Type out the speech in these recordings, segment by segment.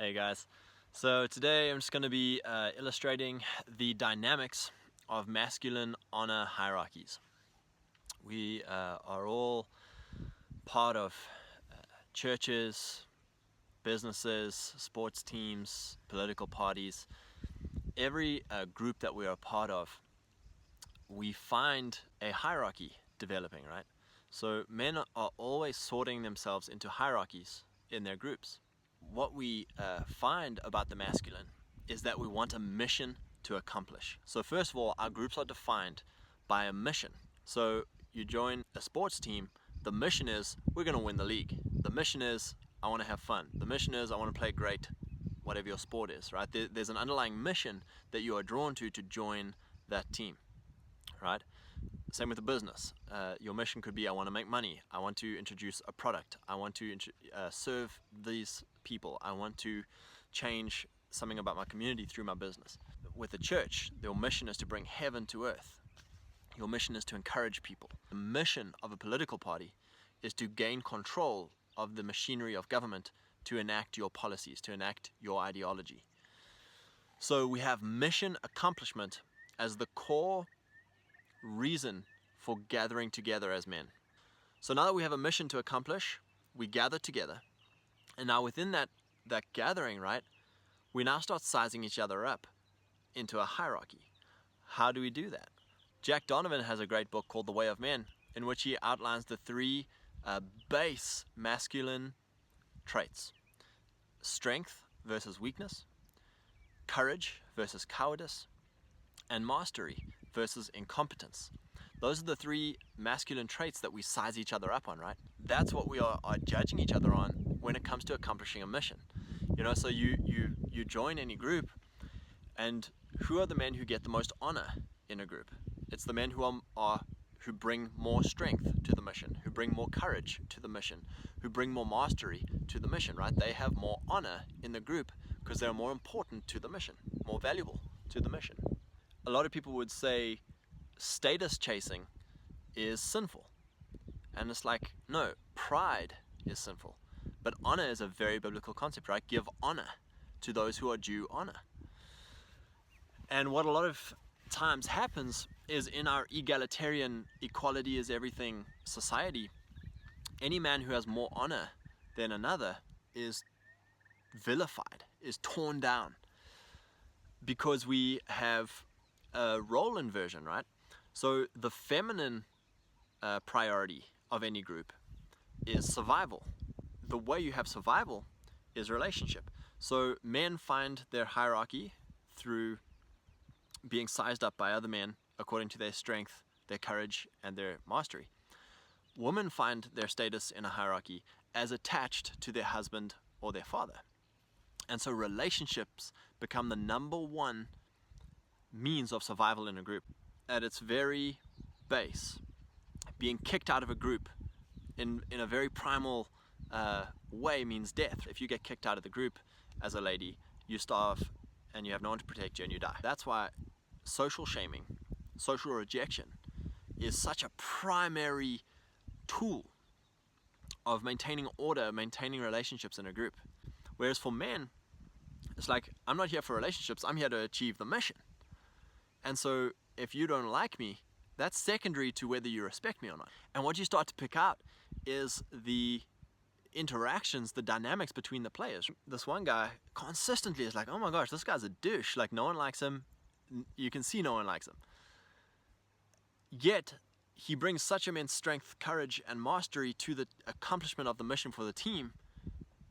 Hey guys, so today I'm just going to be illustrating the dynamics of masculine honor hierarchies. We are all part of churches, businesses, sports teams, political parties. Every group that we are a part of, we find a hierarchy developing, right? So men are always sorting themselves into hierarchies in their groups. What we find about the masculine is that we want a mission to accomplish. So first of all, our groups are defined by a mission. So you join a sports team, the mission is we're going to win the league. The mission is I want to have fun. The mission is I want to play great, whatever your sport is, right? There's an underlying mission that you are drawn to join that team, right? Same with the business. Your mission could be I want to make money, I want to introduce a product, I want to serve these people, I want to change something about my community through my business. With the church, your mission is to bring heaven to earth. Your mission is to encourage people. The mission of a political party is to gain control of the machinery of government to enact your policies, to enact your ideology. So we have mission accomplishment as the core reason for gathering together as men. So now that we have a mission to accomplish, we gather together. And now within that gathering, right, we now start sizing each other up into a hierarchy. How do we do that? Jack Donovan has a great book called The Way of Men, in which he outlines the three base masculine traits: strength versus weakness, courage versus cowardice, and mastery versus incompetence. Those are the three masculine traits that we size each other up on, right? That's what we are judging each other on when it comes to accomplishing a mission. You know, so you join any group, and who are the men who get the most honor in a group? It's the men who bring more strength to the mission, who bring more courage to the mission, who bring more mastery to the mission, right? They have more honor in the group because they're more important to the mission, more valuable to the mission. A lot of people would say status chasing is sinful. And it's like, no, pride is sinful. But honor is a very biblical concept, right? Give honor to those who are due honor. And what a lot of times happens is in our egalitarian equality is everything society, any man who has more honor than another is vilified, is torn down, because we have a role inversion, right? So the feminine priority of any group is survival. The way you have survival is relationship. So men find their hierarchy through being sized up by other men according to their strength, their courage, and their mastery. Women find their status in a hierarchy as attached to their husband or their father. And so relationships become the number one means of survival in a group. At its very base, being kicked out of a group in a very primal way means death. If you get kicked out of the group as a lady, you starve and you have no one to protect you and you die. That's why social shaming, social rejection is such a primary tool of maintaining order, maintaining relationships in a group. Whereas for men, it's like, I'm not here for relationships, I'm here to achieve the mission. And so if you don't like me, that's secondary to whether you respect me or not. And what you start to pick out is the interactions, the dynamics between the players. This one guy consistently is like, oh my gosh, this guy's a douche. Like, no one likes him. You can see no one likes him. Yet, he brings such immense strength, courage, and mastery to the accomplishment of the mission for the team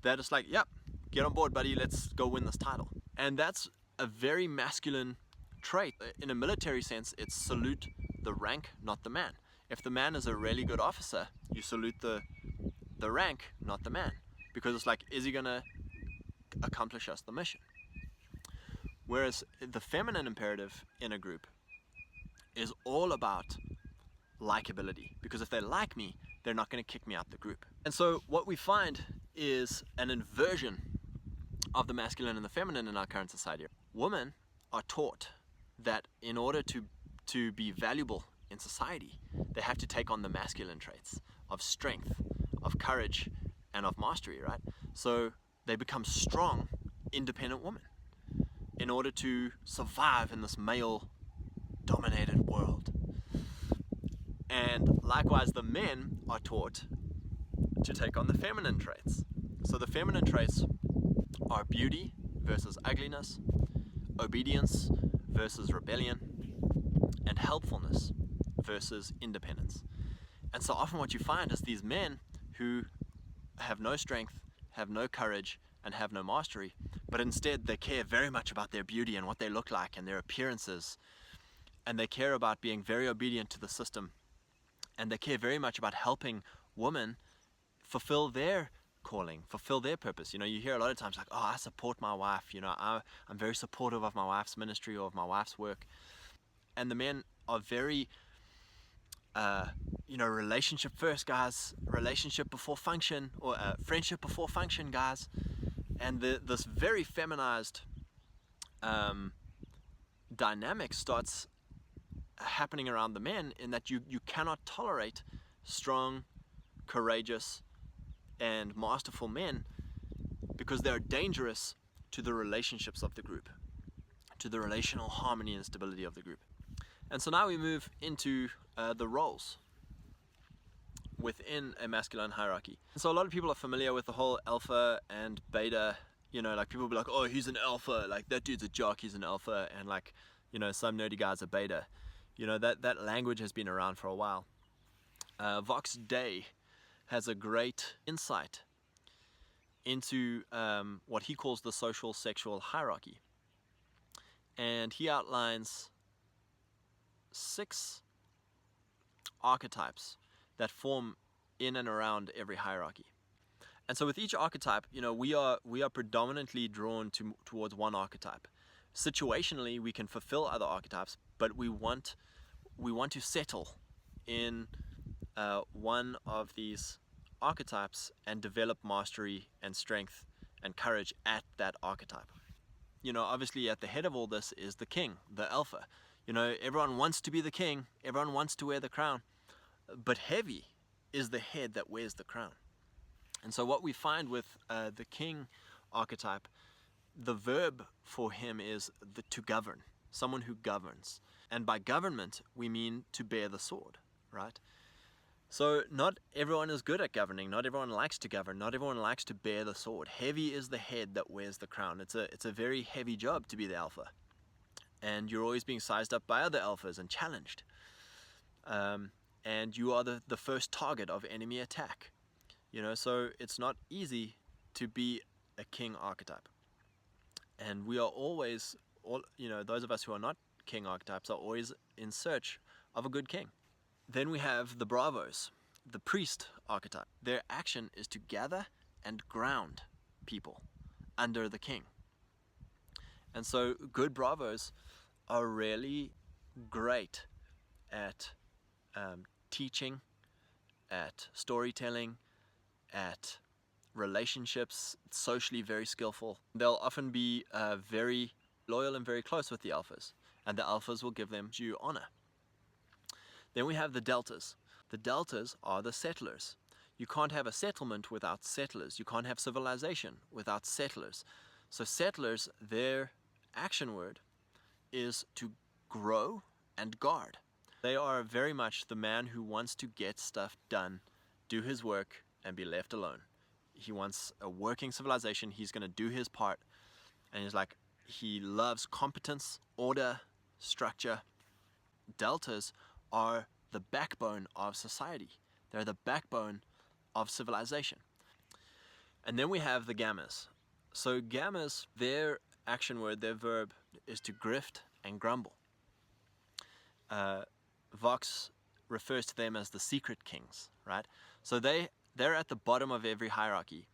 that it's like, yep, get on board, buddy, let's go win this title. And that's a very masculine trait. In a military sense, it's salute the rank, not the man. If the man is a really good officer, you salute the rank, not the man. Because it's like, is he gonna accomplish us the mission? Whereas the feminine imperative in a group is all about likability. Because if they like me, they're not gonna kick me out the group. And so what we find is an inversion of the masculine and the feminine in our current society. Women are taught that in order to be valuable in society, they have to take on the masculine traits of strength, of courage, and of mastery, right? So they become strong independent woman in order to survive in this male-dominated world. And likewise, the men are taught to take on the feminine traits. So the feminine traits are beauty versus ugliness, obedience versus rebellion, and helpfulness versus independence. And so often what you find is these men who have no strength, have no courage, and have no mastery, but instead they care very much about their beauty and what they look like and their appearances, and they care about being very obedient to the system, and they care very much about helping women fulfill their calling, fulfill their purpose. You know, you hear a lot of times like, oh, I support my wife, you know, I'm very supportive of my wife's ministry or of my wife's work. And the men are very you know, relationship first, guys, relationship before function, or friendship before function, guys. And this very feminized dynamic starts happening around the men, in that you cannot tolerate strong, courageous, and masterful men, because they're dangerous to the relationships of the group, to the relational harmony and stability of the group. And so now we move into the roles within a masculine hierarchy. So a lot of people are familiar with the whole alpha and beta, you know, like people will be like, oh, he's an alpha, like that dude's a jock, he's an alpha, and like, you know, some nerdy guy's a beta. You know, that language has been around for a while. Vox Day has a great insight into what he calls the social sexual hierarchy. And he outlines 6 archetypes that form in and around every hierarchy. And so with each archetype, you know, we are predominantly drawn towards one archetype. Situationally, we can fulfill other archetypes, but we want to settle in one of these archetypes and develop mastery and strength and courage at that archetype. You know, obviously at the head of all this is the king, the alpha. You know, everyone wants to be the king, everyone wants to wear the crown, but heavy is the head that wears the crown. And so what we find with the king archetype, the verb for him is to govern, someone who governs. And by government, we mean to bear the sword, right? So not everyone is good at governing, not everyone likes to govern, not everyone likes to bear the sword. Heavy is the head that wears the crown. It's a very heavy job to be the alpha. And you're always being sized up by other alphas and challenged. And you are the first target of enemy attack. You know, so it's not easy to be a king archetype. And we are always, you know, those of us who are not king archetypes are always in search of a good king. Then we have the bravos, the priest archetype. Their action is to gather and ground people under the king. And so good bravos are really great at teaching, at storytelling, at relationships, socially very skillful. They'll often be very loyal and very close with the alphas, and the alphas will give them due honor. Then we have the deltas. The deltas are the settlers. You can't have a settlement without settlers. You can't have civilization without settlers. So settlers, their action word is to grow and guard. They are very much the man who wants to get stuff done, do his work, and be left alone. He wants a working civilization. He's going to do his part. And he's like, he loves competence, order, structure. Deltas are the backbone of society. They're the backbone of civilization. And then we have the gammas. So gammas, their action word, their verb is to grift and grumble. Vox refers to them as the secret kings, right? So they're at the bottom of every hierarchy.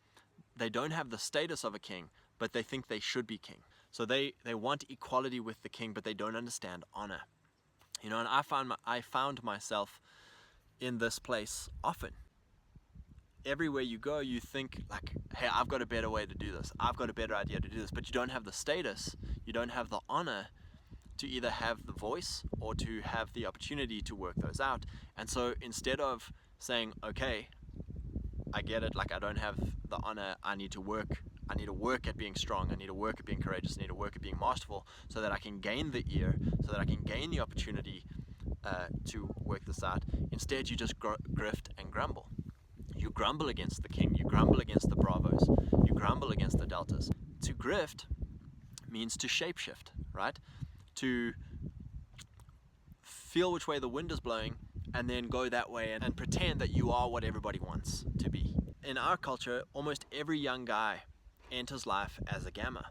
They don't have the status of a king, but they think they should be king. So they want equality with the king, but they don't understand honor. You know, and I found myself in this place often. Everywhere you go, you think like, hey, I've got a better way to do this. I've got a better idea to do this. But you don't have the status, you don't have the honor to either have the voice or to have the opportunity to work those out. And so instead of saying, okay, I get it, like I don't have the honor, I need to work I need to work at being strong, I need to work at being courageous, I need to work at being masterful, so that I can gain the ear, so that I can gain the opportunity to work this out. Instead, you just grift and grumble. You grumble against the king, you grumble against the bravos, you grumble against the deltas. To grift means to shapeshift, right? To feel which way the wind is blowing and then go that way and pretend that you are what everybody wants to be. In our culture, almost every young guy enters life as a gamma,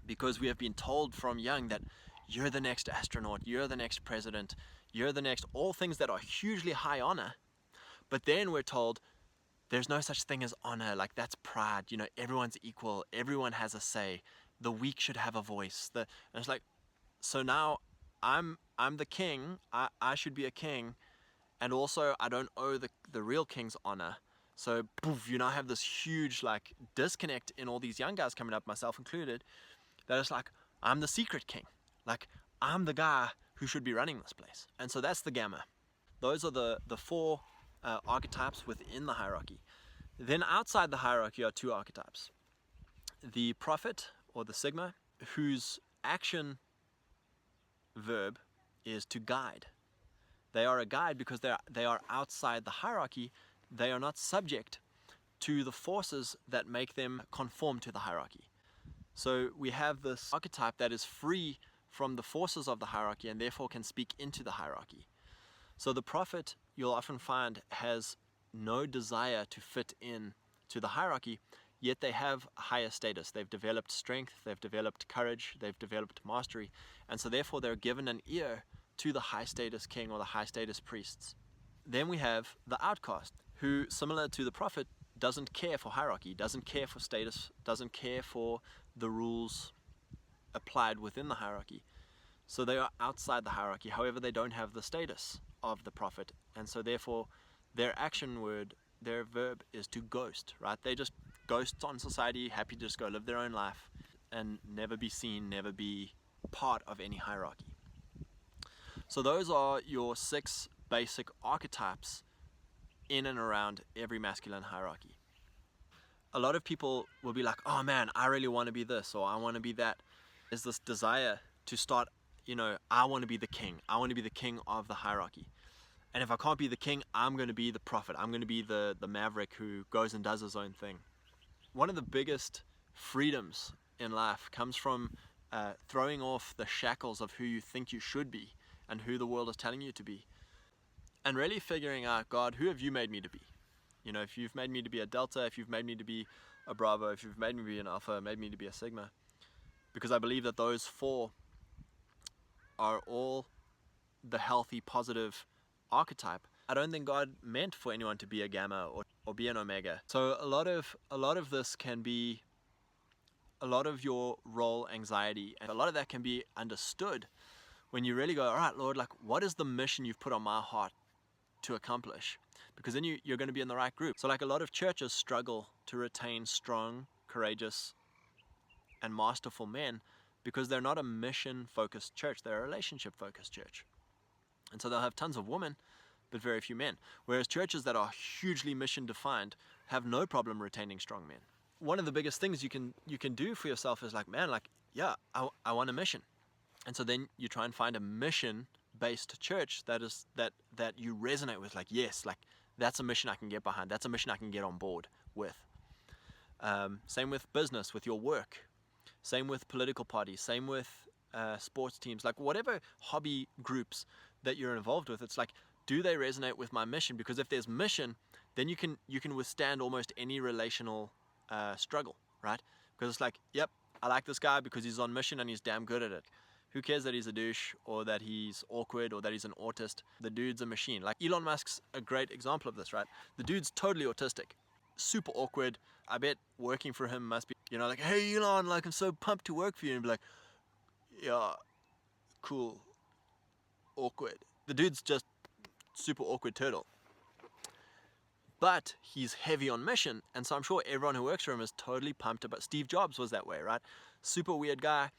because we have been told from young that you're the next astronaut, you're the next president, you're the next, all things that are hugely high honor. But then we're told there's no such thing as honor, like that's pride, you know, everyone's equal, everyone has a say, the weak should have a voice. And it's like, so now I'm the king, I should be a king, and also I don't owe the real king's honor. So poof, you now have this huge like disconnect in all these young guys coming up, myself included, that it's like, I'm the secret king, like I'm the guy who should be running this place. And so that's the gamma. Those are the four archetypes within the hierarchy. Then outside the hierarchy are two archetypes. The prophet, or the sigma, whose action verb is to guide. They are a guide because they are outside the hierarchy. They are not subject to the forces that make them conform to the hierarchy. So we have this archetype that is free from the forces of the hierarchy and therefore can speak into the hierarchy. So the prophet, you'll often find, has no desire to fit in to the hierarchy, yet they have a higher status. They've developed strength, they've developed courage, they've developed mastery, and so therefore they're given an ear to the high status king or the high status priests. Then we have the outcast, who, similar to the prophet, doesn't care for hierarchy, doesn't care for status, doesn't care for the rules applied within the hierarchy. So they are outside the hierarchy, however they don't have the status of the prophet, and so therefore their action word, their verb is to ghost, right? They just ghost on society, happy to just go live their own life and never be seen, never be part of any hierarchy. So those are your 6 basic archetypes in and around every masculine hierarchy. A lot of people will be like, oh man, I really want to be this, or I want to be that. There's this desire to start, you know, I want to be the king. I want to be the king of the hierarchy. And if I can't be the king, I'm going to be the prophet. I'm going to be the maverick who goes and does his own thing. One of the biggest freedoms in life comes from throwing off the shackles of who you think you should be and who the world is telling you to be. And really figuring out, God, who have you made me to be? You know, if you've made me to be a delta, if you've made me to be a bravo, if you've made me to be an alpha, made me to be a sigma. Because I believe that those 4 are all the healthy, positive archetype. I don't think God meant for anyone to be a gamma or be an omega. So a lot of this can be a lot of your role anxiety, and a lot of that can be understood when you really go, all right, Lord, like what is the mission you've put on my heart to accomplish? Because then you're going to be in the right group. So like a lot of churches struggle to retain strong, courageous, and masterful men because they're not a mission-focused church, they're a relationship-focused church. And so they'll have tons of women, but very few men. Whereas churches that are hugely mission-defined have no problem retaining strong men. One of the biggest things you can do for yourself is like, man, like, yeah, I want a mission. And so then you try and find a mission-based church that you resonate with, like, yes, like that's a mission I can get behind. That's a mission I can get on board with. Same with business, with your work. Same with political parties. Same with sports teams. Like whatever hobby groups that you're involved with, it's like, do they resonate with my mission? Because if there's mission, then you can withstand almost any relational struggle, right? Because it's like, yep, I like this guy because he's on mission and he's damn good at it. Who cares that he's a douche or that he's awkward or that he's an autist? The dude's a machine. Like Elon Musk's a great example of this, right? The dude's totally autistic, super awkward. I bet working for him must be, you know, like, hey Elon, like I'm so pumped to work for you, and be like, yeah, cool, awkward. The dude's just super awkward turtle. But he's heavy on mission, and so I'm sure everyone who works for him is totally pumped about. Steve Jobs was that way, right? Super weird guy,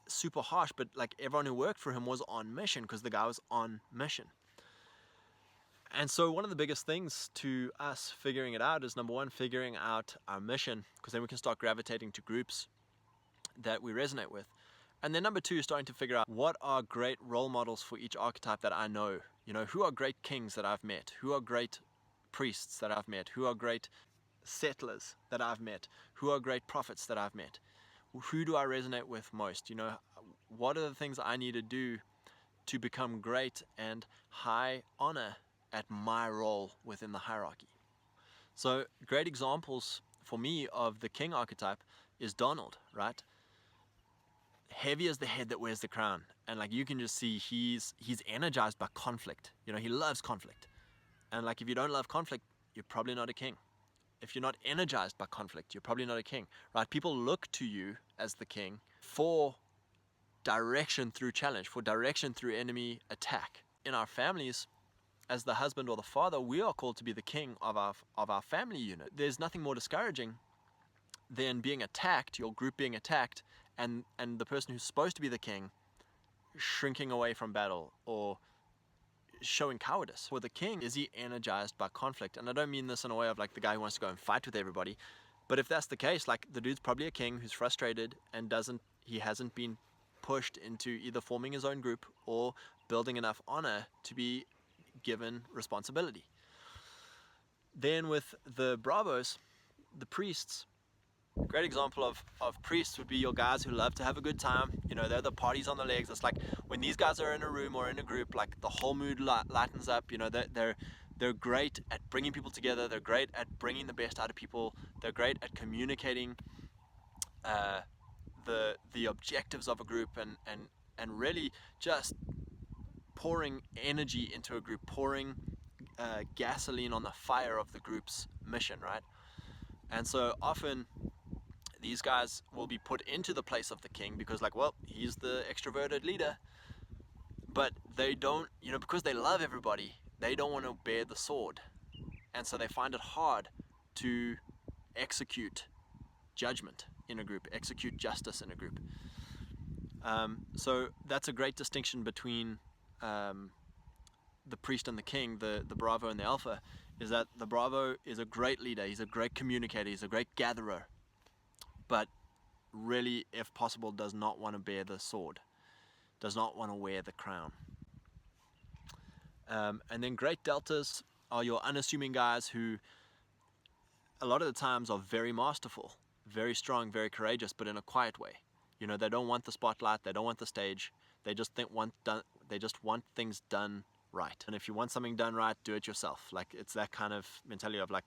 super harsh, but like everyone who worked for him was on mission because the guy was on mission. And so one of the biggest things to us figuring it out is, number one, figuring out our mission, because then we can start gravitating to groups that we resonate with. And then number two, starting to figure out what are great role models for each archetype that I know. You know, who are great kings that I've met? Who are great priests that I've met? Who are great settlers that I've met? Who are great prophets that I've met? Who do I resonate with most? You know, what are the things I need to do to become great and high honor at my role within the hierarchy? So great examples for me of the king archetype is Donald, right? Heavy as the head that wears the crown, and like you can just see he's energized by conflict. You know, he loves conflict, and like if you don't love conflict, you're probably not a king. If you're not energized by conflict, you're probably not a king, right? People look to you as the king for direction through challenge, for direction through enemy attack. In our families, as the husband or the father, we are called to be the king of our family unit. There's nothing more discouraging than being attacked, your group being attacked, and the person who's supposed to be the king shrinking away from battle or showing cowardice. For the king, is he energized by conflict? And I don't mean this in a way of like the guy who wants to go and fight with everybody, but if that's the case, like the dude's probably a king who's frustrated and he hasn't been pushed into either forming his own group or building enough honor to be given responsibility. Then with the bravos, the priests, great example of priests would be your guys who love to have a good time. You know, they're the parties on the legs. It's like when these guys are in a room or in a group, like the whole mood lightens up. You know, they're great at bringing people together. They're great at bringing the best out of people. They're great at communicating the objectives of a group and really just pouring energy into a group, pouring gasoline on the fire of the group's mission, right? And so often these guys will be put into the place of the king because, like, well, he's the extroverted leader, but they don't, you know, because they love everybody, they don't want to bear the sword, and so they find it hard to execute judgment in a group, execute justice in a group. So that's a great distinction between the priest and the king, the bravo and the alpha, is that the bravo is a great leader, he's a great communicator, he's a great gatherer, but really, if possible, does not want to bear the sword, does not want to wear the crown. And then great deltas are your unassuming guys who a lot of the times are very masterful, very strong, very courageous, but in a quiet way. You know, they don't want the spotlight, they don't want the stage, they just want things done right. And if you want something done right, do it yourself. Like, it's that kind of mentality of like,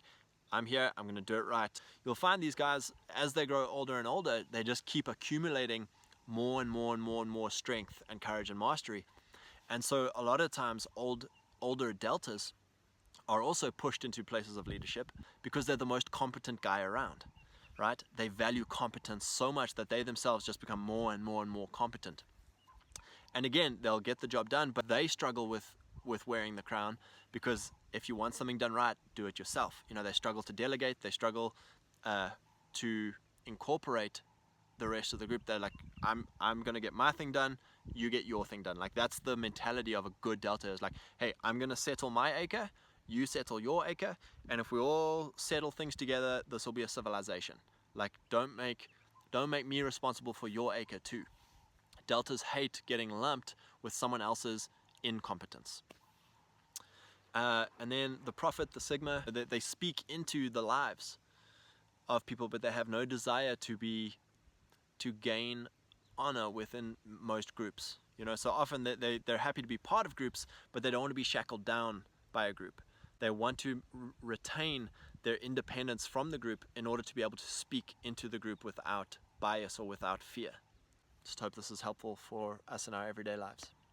I'm here, I'm going to do it right. You'll find these guys, as they grow older and older, they just keep accumulating more and more and more and more strength and courage and mastery. And so a lot of times older deltas are also pushed into places of leadership because they're the most competent guy around, right? They value competence so much that they themselves just become more and more and more competent. And again, they'll get the job done, but they struggle with wearing the crown because if you want something done right, do it yourself. You know, they struggle to delegate, they struggle to incorporate the rest of the group. They're like, I'm gonna get my thing done, you get your thing done. Like, that's the mentality of a good delta, is like, hey, I'm gonna settle my acre, you settle your acre, and if we all settle things together, this will be a civilization. Like, don't make me responsible for your acre too. Deltas hate getting lumped with someone else's incompetence. And then the prophet, the sigma, they speak into the lives of people, but they have no desire to gain honor within most groups. You know, so often they're happy to be part of groups, but they don't want to be shackled down by a group. They want to retain their independence from the group in order to be able to speak into the group without bias or without fear. Just hope this is helpful for us in our everyday lives.